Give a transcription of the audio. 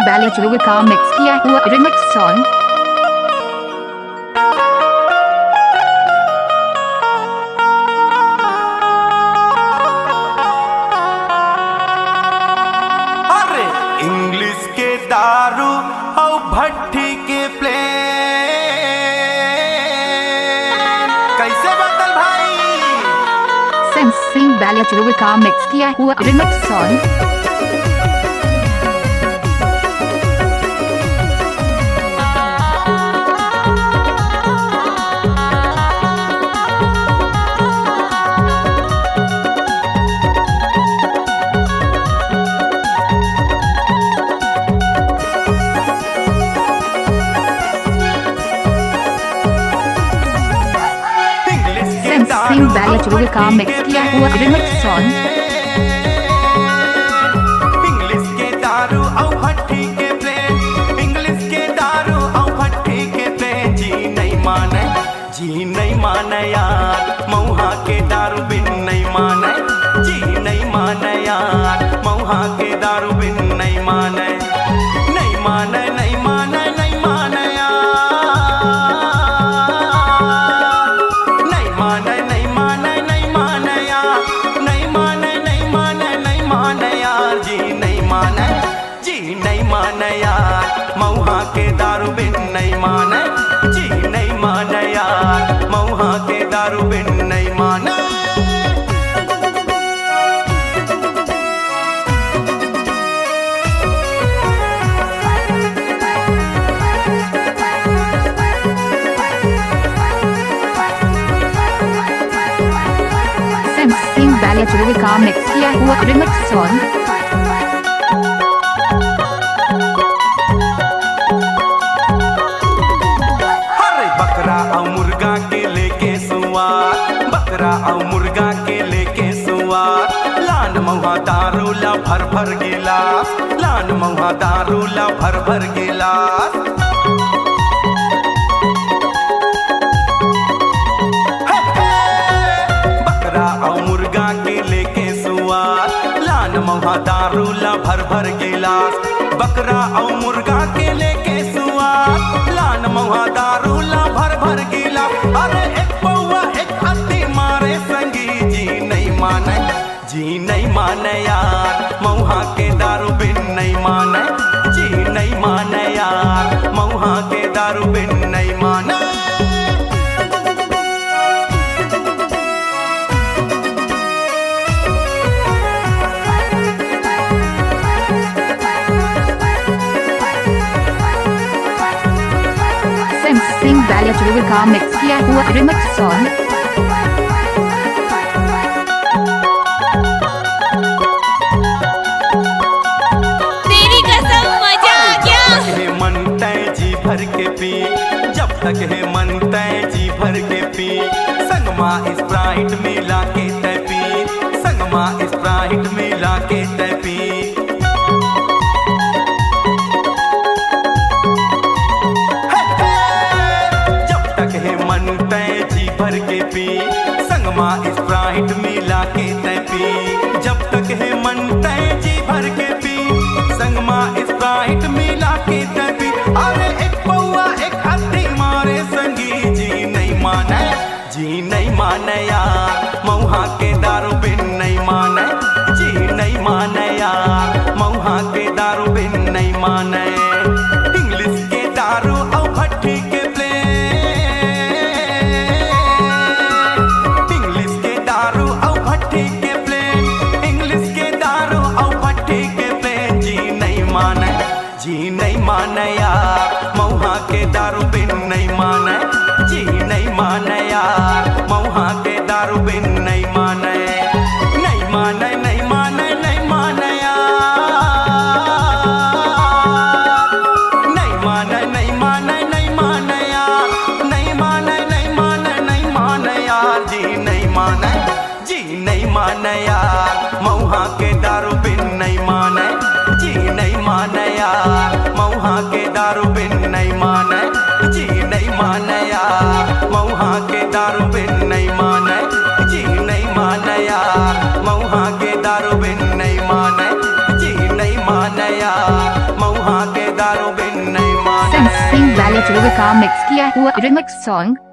बैलेचुए का मिक्स किया हुआ रिमिक्स सॉन्ग। अरे इंग्लिश के दारू और भट्टी के प्लेन कैसे बदल भाई। सिंह बैलेचुए का मिक्स किया हुआ रिमिक्स सॉन्ग। सिंह बैलेचुए का मिक्स किया हुआ रिमिक्स सॉन्ग। इंग्लिश के दारू और भट्टी के प्लेन, इंग्लिश के दारू और भट्टी के प्लेन जी नहीं माने यार मऊहा के दारू बिन नहीं माने, जी नहीं माने यार मऊहा के दारू बिन नहीं माने, नहीं माने नहीं माने नहीं माने यार, नहीं माने नहीं माने नहीं माने यार, नहीं माने नहीं माने नहीं माने यार, जी नहीं माने यार मऊहा के दारू बिन नहीं माने, जी नहीं माने यार मऊहा के दारू बिन नहीं माने। सिंह बैलेचुए का मिक्स किया हुआ रिमिक्स सॉन्ग। बकरा और मुर्गा के लेके सुआर, बकरा और मुर्गा के लेके सुआर, लान मऊहा दारू ला भर भर गिलास, लान मऊहा दारू ला भर भर गिलास। बकरा और मुर्गा के लेके सुआर, लान मऊहा दारू ला भर भर गिलास, बकरा और मुर्गा के लेके सुआर, लान मऊहा दारू ला भर भर गिला। अरे एक पौवा एक हत्ती मारे संगी, जी नहीं माने यार मऊहा के दारू बिन नहीं माने, जी नहीं माने यार मऊहा के दारू बिन नहीं माने। सिंह बैलेचुए का मिक्स किया हुआ रिमिक्स सॉन्ग। तेरी कसम मजा आ गया। हे मन तय जी भर के पी, जब तक है मन तय जी भर के पी, संगमा स्प्राइट मिला के तय पी, संगमा स्प्राइट मिला के तय पी। भर के पी, संगमा स्प्राइट मिला के तय पी, जब तक है मन तय जी भर के पी, संगमा स्प्राइट मिला के तय पी। अरे एक पौवा एक हत्ती मारे संगी, जी नहीं माने यार मऊहा के दारू बिन नहीं माने, जी नहीं माने यार मऊहा के दारू बिन नहीं माने। इंग्लिश के दारू और भट्टी के जी नहीं माने यार मऊहा के दारू बिन नहीं माने, जी नहीं माने यार मऊहा के दारू बिन नहीं माने, नहीं माने नहीं माने नहीं माने यार, नहीं माने नहीं माने नहीं माने यार, नहीं माने नहीं माने नहीं माने यार, जी नहीं माने यार मऊहा के दारू बिन नहीं माने, जी नहीं माने यार मऊहा के दारू बिन नहीं माने, जी नहीं माने यार मऊहा के दारू बिन नहीं माने, जी नहीं माने यार मऊहा के दारू बिन नहीं माने, जी नहीं माने यार मऊहा के यारों बिन नहीं माने सेंसिंग वैली का मिक्स किया हुआ रिमिक्स सॉन्ग